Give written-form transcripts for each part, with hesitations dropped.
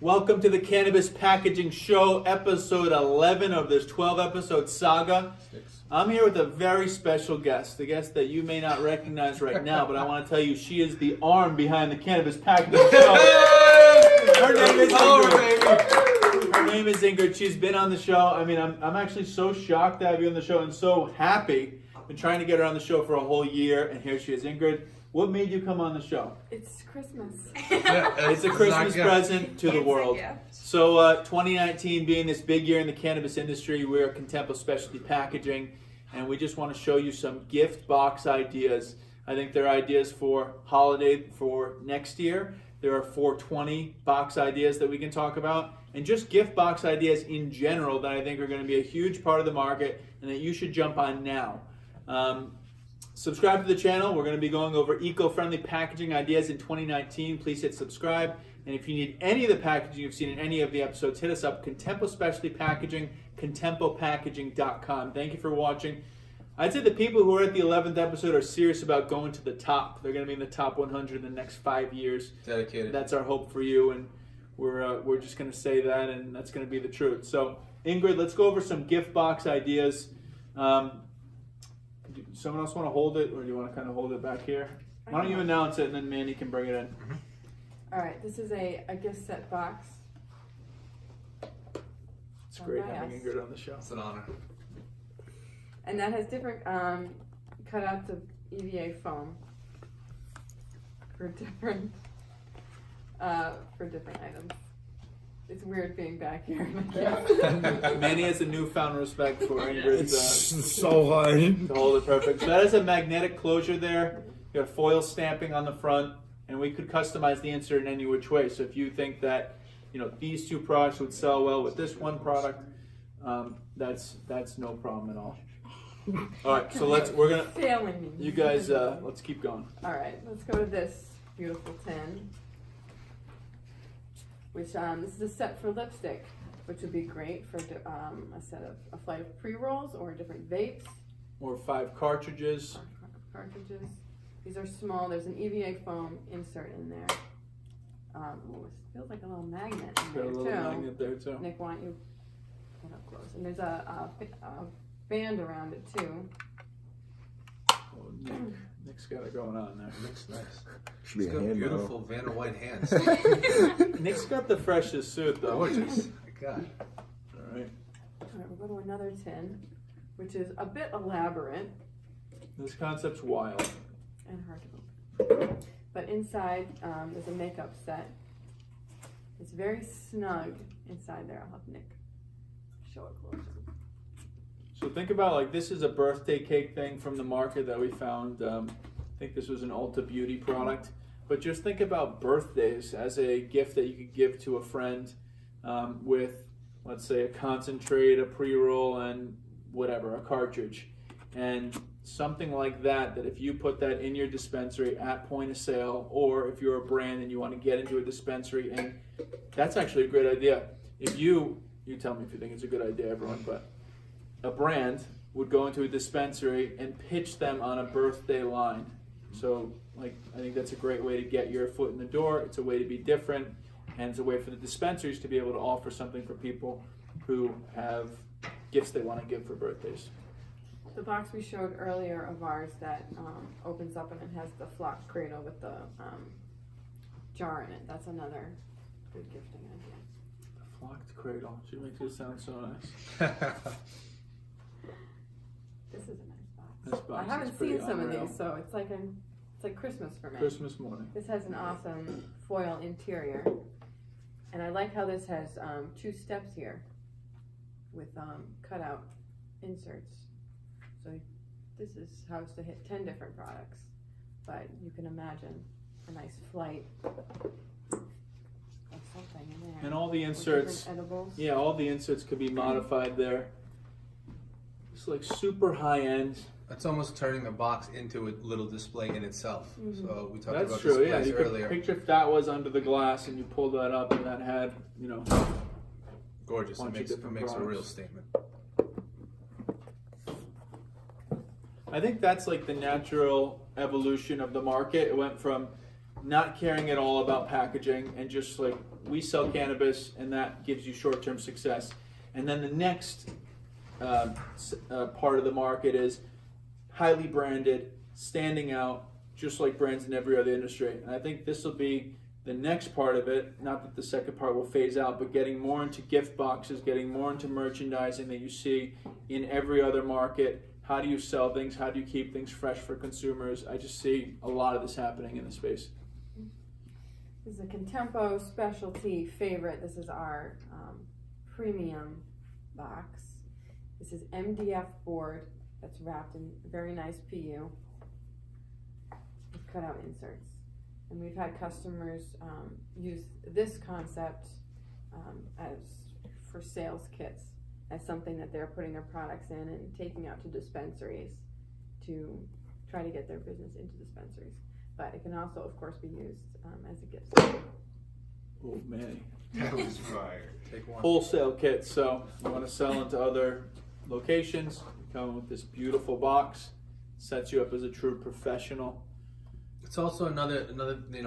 Welcome to the Cannabis Packaging Show, episode 11 of this 12-episode saga. I'm here with a very special guest, a guest that you may not recognize right now, but I want to tell you she is the arm behind the Cannabis Packaging Show. Her name is Ingrid. Her name is Ingrid. She's been on the show. I mean, I'm actually so shocked to have you on the show and so happy. Been trying to get her on the show for a whole year, and here she is. Ingrid, what made you come on the show? It's Christmas. It's a Christmas present to the world. So 2019 being this big year in the cannabis industry, we're Giftable Specialty Packaging, and we just want to show you some gift box ideas. I think they're ideas for holiday for next year. There are 420 box ideas that we can talk about, and just gift box ideas in general that I think are going to be a huge part of the market and that you should jump on now. Subscribe to the channel. We're going to be going over eco-friendly packaging ideas in 2019. Please hit subscribe. And if you need any of the packaging you've seen in any of the episodes, hit us up. Giftable Specialty Packaging, GifttablePackaging.com. Thank you for watching. I'd say the people who are at the 11th episode are serious about going to the top. They're going to be in the top 100 in the next 5 years. Dedicated. That's our hope for you, and we're just going to say that, and that's going to be the truth. So, Ingrid, let's go over some gift box ideas. Someone else want to hold it, or do you want to kind of hold it back here? Why don't you announce it, and then Manny can bring it in. Mm-hmm. All right, this is a gift set box. It's great having Ingrid on the show. It's an honor. And that has different cutouts of EVA foam for different items. It's weird being back here. Manny has a newfound respect for Ingrid's. It's so hard to hold it perfect. So that is a magnetic closure there. You got foil stamping on the front, and we could customize the insert in any which way. So if you think that these two products would sell well with this one product, that's no problem at all. All right, so we're gonna. Failing me. You guys, let's keep going. All right, let's go to this beautiful tin. Which this is a set for lipstick, which would be great for a flight of pre-rolls or different vapes. Or 5 cartridges. Cartridges. These are small. There's an EVA foam insert in there. It feels like a little magnet in there, Got a little magnet there too. Nick, why don't you get up close? And there's a band around it too. Oh, Nick's got it going on there. Looks nice. Should be He's a got hand beautiful Vanna White hands. Nick's got the freshest suit though. Gorgeous. My God. All right. All right, we'll go to another tin, which is a bit elaborate This concept's wild. and hard to open. But inside, there's a makeup set. It's very snug inside there. I'll have Nick show it closer. So think about this is a birthday cake thing from the market that we found. I think this was an Ulta Beauty product. But just think about birthdays as a gift that you could give to a friend with, let's say, a concentrate, a pre-roll, and whatever, a cartridge. And something like that if you put that in your dispensary at point of sale, or if you're a brand and you want to get into a dispensary, and that's actually a great idea. If you tell me if you think it's a good idea, everyone, but a brand would go into a dispensary and pitch them on a birthday line. So I think that's a great way to get your foot in the door. It's a way to be different, and it's a way for the dispensaries to be able to offer something for people who have gifts they want to give for birthdays. The box we showed earlier of ours that opens up and it has the flocked cradle with the jar in it. That's another good gifting idea. The flocked cradle. She makes it sound so nice. This is a nice box. This box I haven't is pretty seen some unreal. of these, so it's like Christmas for me. Christmas morning. This has an awesome foil interior, and I like how this has 2 steps here with cutout inserts. So this is how to hit 10 different products, but you can imagine a nice flight of something in there. And all the With inserts, different edibles. yeah, all the inserts could be modified there. It's super high end. That's almost turning the box into a little display in itself. Mm-hmm. So we talked That's about true, yeah. displays You could earlier. picture if that was under the glass and you pulled that up and that had, Gorgeous. It bunch of makes different a real products. statement. I think that's the natural evolution of the market. It went from not caring at all about packaging and just we sell cannabis, and that gives you short-term success. And then the next part of the market is highly branded, standing out, just like brands in every other industry. And I think this will be the next part of it. Not that the second part will phase out, but getting more into gift boxes, getting more into merchandising that you see in every other market. How do you sell things? How do you keep things fresh for consumers? I just see a lot of this happening in the space. This is a Contempo specialty favorite. This is our premium box. This is MDF board that's wrapped in very nice PU with cutout inserts. And we've had customers use this concept as for sales kits, as something that they're putting their products in and taking out to dispensaries to try to get their business into dispensaries. But it can also, of course, be used as a gift set. Oh man. That was fire. Take one. Wholesale kits. So you want to sell into other locations, you come with this beautiful box, sets you up as a true professional. It's also another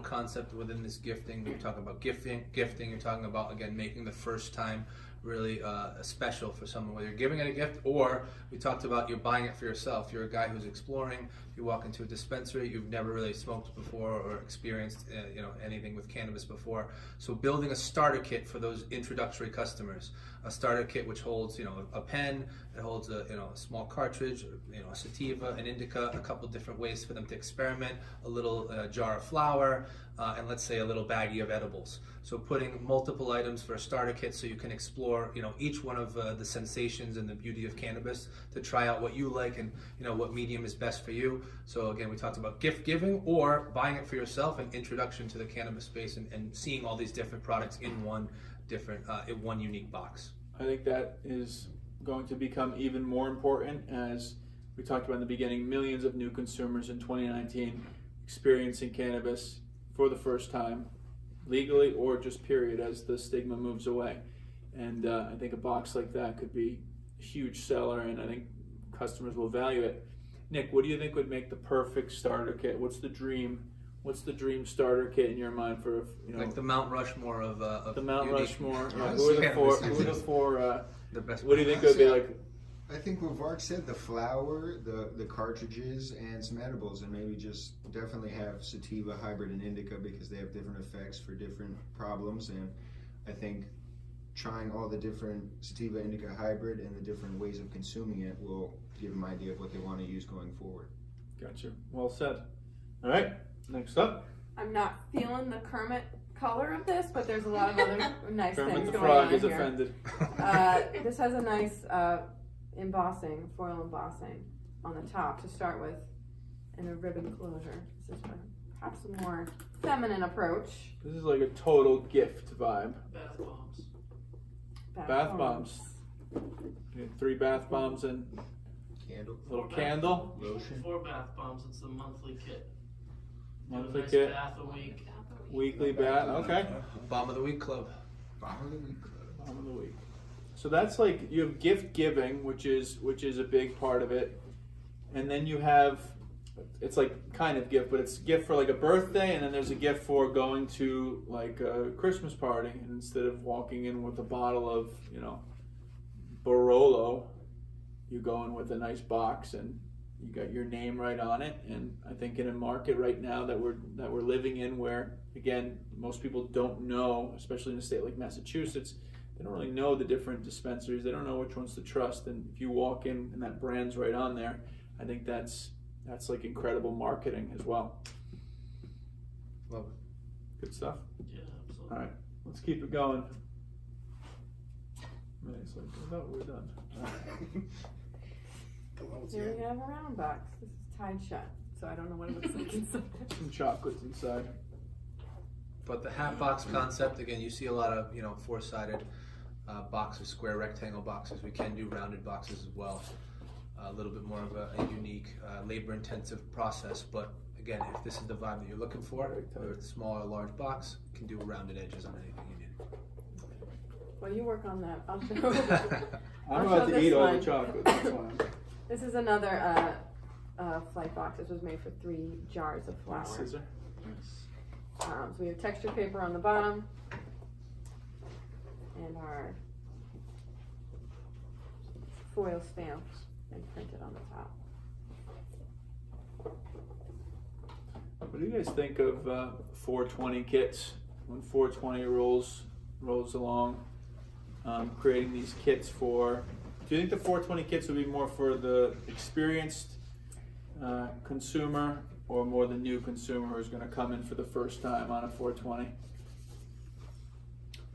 concept within this gifting. We're talking about gifting. You're talking about, again, making the first time really special for someone, whether you're giving it a gift or we talked about you're buying it for yourself. You're a guy who's exploring. You walk into a dispensary, you've never really smoked before or experienced anything with cannabis before. So building a starter kit for those introductory customers, a starter kit which holds a pen, it holds a small cartridge, a sativa, an indica, a couple different ways for them to experiment, a little jar of flour, and let's say a little baggie of edibles. So putting multiple items for a starter kit so you can explore each one of the sensations and the beauty of cannabis to try out what you like and what medium is best for you. So again, we talked about gift giving or buying it for yourself, an introduction to the cannabis space and seeing all these different products in one unique box. I think that is going to become even more important, as we talked about in the beginning. Millions of new consumers in 2019 experiencing cannabis for the first time, legally or just period, as the stigma moves away. And I think a box like that could be a huge seller, and I think customers will value it. Nick, what do you think would make the perfect starter kit? What's the dream starter kit in your mind for like the Mount Rushmore of the Mount unique- Rushmore? Yeah, Who are the four? the best. What do you think it would be like? I think what Vark said, the flour, the cartridges, and some edibles, and maybe just definitely have sativa, hybrid, and indica because they have different effects for different problems. And I think trying all the different sativa, indica, hybrid, and the different ways of consuming it will give them an idea of what they want to use going forward. Gotcha. Well said. All right. Next up, I'm not feeling the Kermit color of this, but there's a lot of other nice Kermit things the going Frog on is here. offended. This has a nice embossing, foil embossing on the top to start with, and a ribbon closure. This is perhaps a more feminine approach. This is like a total gift vibe. Bath bombs. Bath bombs. You need 3 bath bombs and Candle. a little 4 bath candle. Lotion. 4 bath bombs. It's the monthly kit. Do Monthly a nice kit. bath a week. Weekly bath. Okay. Bomb of the Week Club. Bottom of the week. Bomb of the week. So that's like, you have gift giving, which is a big part of it, and then you have, it's like kind of gift, but it's a gift for like a birthday, and then there's a gift for going to like a Christmas party, and instead of walking in with a bottle of Barolo, you go in with a nice box and you got your name right on it. And I think in a market right now that we're living in, where again most people don't know, especially in a state like Massachusetts, they don't really know the different dispensaries. They don't know which ones to trust. And if you walk in and that brand's right on there, I think that's like incredible marketing as well. Love it. Good stuff. Yeah, absolutely. All right, let's keep it going. It's like, I thought we were done. Here we have a round box. This is tied shut, so I don't know what it looks like inside. Some chocolates inside. But the hat box concept, again, you see a lot of 4-sided boxes, square rectangle boxes. We can do rounded boxes as well. A little bit more of a unique, labor-intensive process. But again, if this is the vibe that you're looking for, whether it's small or large box, you can do rounded edges on anything you need. Well, you work on that. I'll show. I'm I'll about show to eat this all one. the chocolate. That's why. This is another flight box. This was made for 3 jars of flour. Scissor. So we have texture paper on the bottom, are foil stamped and printed on the top. What do you guys think of 420 kits? When 420 rolls along, creating these kits for. Do you think the 420 kits would be more for the experienced consumer, or more the new consumer who's going to come in for the first time on a 420? I'd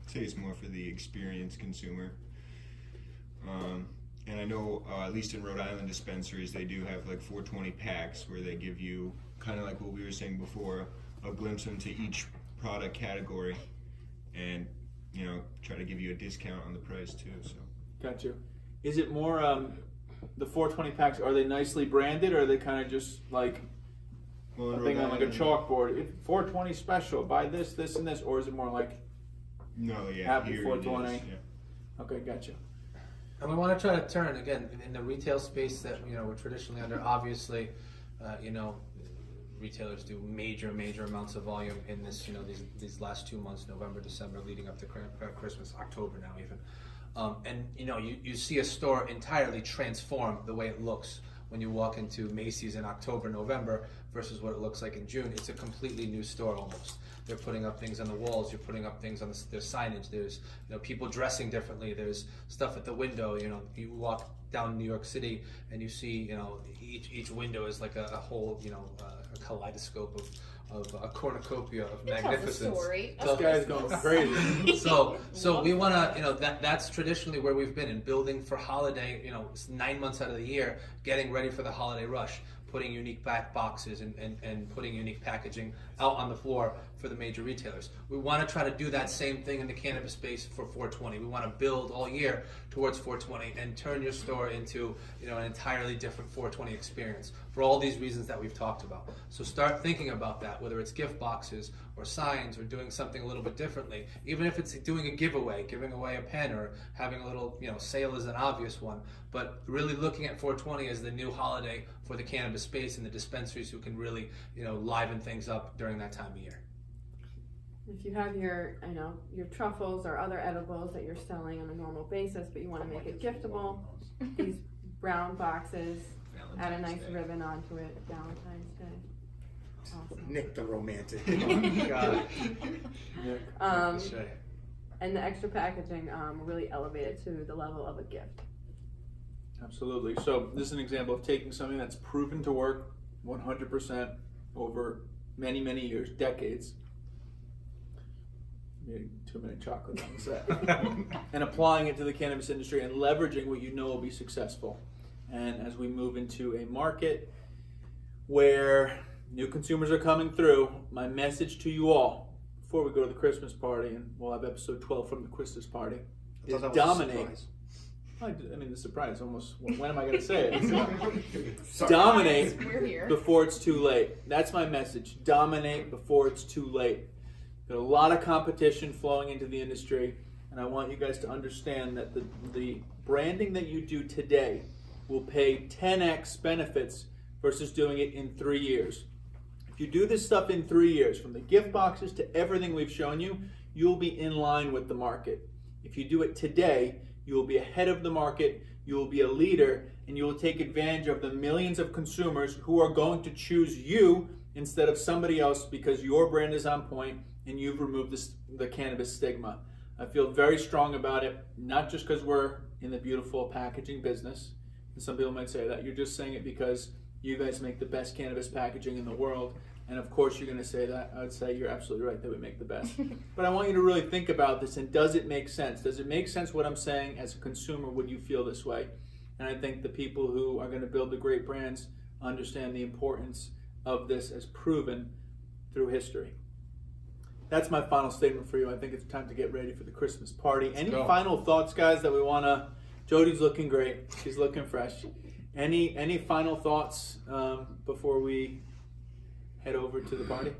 say it's more for the experienced consumer. And I know, at least in Rhode Island dispensaries, they do have like 420 packs where they give you, kind of like what we were saying before, a glimpse into each product category, and try to give you a discount on the price too. So. Got you. Is it more the 420 packs? Are they nicely branded, or are they kind of just like a thing on like a chalkboard? 420 special. Buy this, this, and this, or is it more like happy 420? Okay, gotcha. And we want to try to turn, again, in the retail space that we're traditionally under. Obviously, retailers do major amounts of volume in this, these last 2 months, November, December, leading up to Christmas, October now even. And you see a store entirely transform the way it looks when you walk into Macy's in October, November versus what it looks like in June. It's a completely new store almost. They're putting up things on the walls. You're putting up things on there's signage. There's people dressing differently. There's stuff at the window. You walk down New York City and you see each window is like a whole a kaleidoscope of a cornucopia of magnificence. This guy's going crazy. So we want to, that's traditionally where we've been in building for holiday. It's 9 months out of the year, getting ready for the holiday rush, putting unique back boxes and putting unique packaging out on the floor for the major retailers. We want to try to do that same thing in the cannabis space for 420. We want to build all year towards 420 and turn your store into an entirely different 420 experience for all these reasons that we've talked about. So start thinking about that, whether it's gift boxes or signs or doing something a little bit differently. Even if it's doing a giveaway, giving away a pen, or having a little sale is an obvious one. But really looking at 420 as the new holiday for the cannabis space and the dispensaries who can really liven things up during that time of year. If you have your truffles or other edibles that you're selling on a normal basis, but you want to make it giftable, these brown boxes, add a nice ribbon onto it, Valentine's Day. Awesome. Nick the romantic. God. And the extra packaging will really elevate it to the level of a gift. Absolutely. So this is an example of taking something that's proven to work 100% over many years, decades. Maybe too many chocolates on the set. And applying it to the cannabis industry and leveraging what will be successful. And as we move into a market where new consumers are coming through, my message to you all, before we go to the Christmas party, and we'll have episode 12 from the Christmas party, is dominate. I mean, the surprise almost, when am I going to say it? Dominate before it's too late. That's my message. Dominate before it's too late. There's a lot of competition flowing into the industry, and I want you guys to understand that the branding that you do today will pay 10x benefits versus doing it in 3 years. If you do this stuff in 3 years, from the gift boxes to everything we've shown you, you'll be in line with the market. If you do it today, you will be ahead of the market, you will be a leader, and you will take advantage of the millions of consumers who are going to choose you instead of somebody else because your brand is on point and you've removed the cannabis stigma. I feel very strong about it, not just because we're in the beautiful packaging business. And some people might say that. You're just saying it because you guys make the best cannabis packaging in the world. And of course you're going to say that. I would say you're absolutely right that we make the best. But I want you to really think about this, and does it make sense? Does it make sense what I'm saying? As a consumer, would you feel this way? And I think the people who are going to build the great brands understand the importance of this as proven through history. That's my final statement for you. I think it's time to get ready for the Christmas party. Any final thoughts, guys, that we want to... Jody's looking great. She's looking fresh. Any final thoughts before we head over to the party?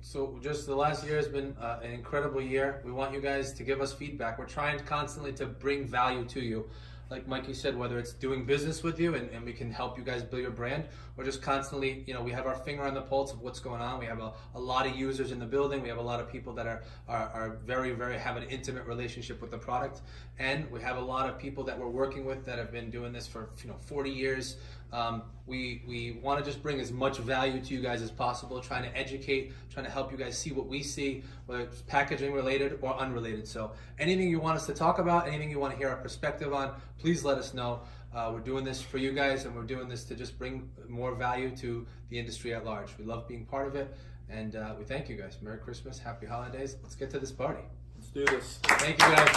So just the last year has been an incredible year. We want you guys to give us feedback. We're trying constantly to bring value to you. like Mikey said, whether it's doing business with you and we can help you guys build your brand, or just constantly, we have our finger on the pulse of what's going on. We have a lot of users in the building. We have a lot of people that are very, very, have an intimate relationship with the product. And we have a lot of people that we're working with that have been doing this for 40 years. We want to just bring as much value to you guys as possible, trying to educate, trying to help you guys see what we see, whether it's packaging related or unrelated. So anything you want us to talk about, anything you want to hear our perspective on, please let us know. We're doing this for you guys, and we're doing this to just bring more value to the industry at large. We love being part of it, and we thank you guys. Merry Christmas, Happy Holidays. Let's get to this party. Let's do this. Thank you guys.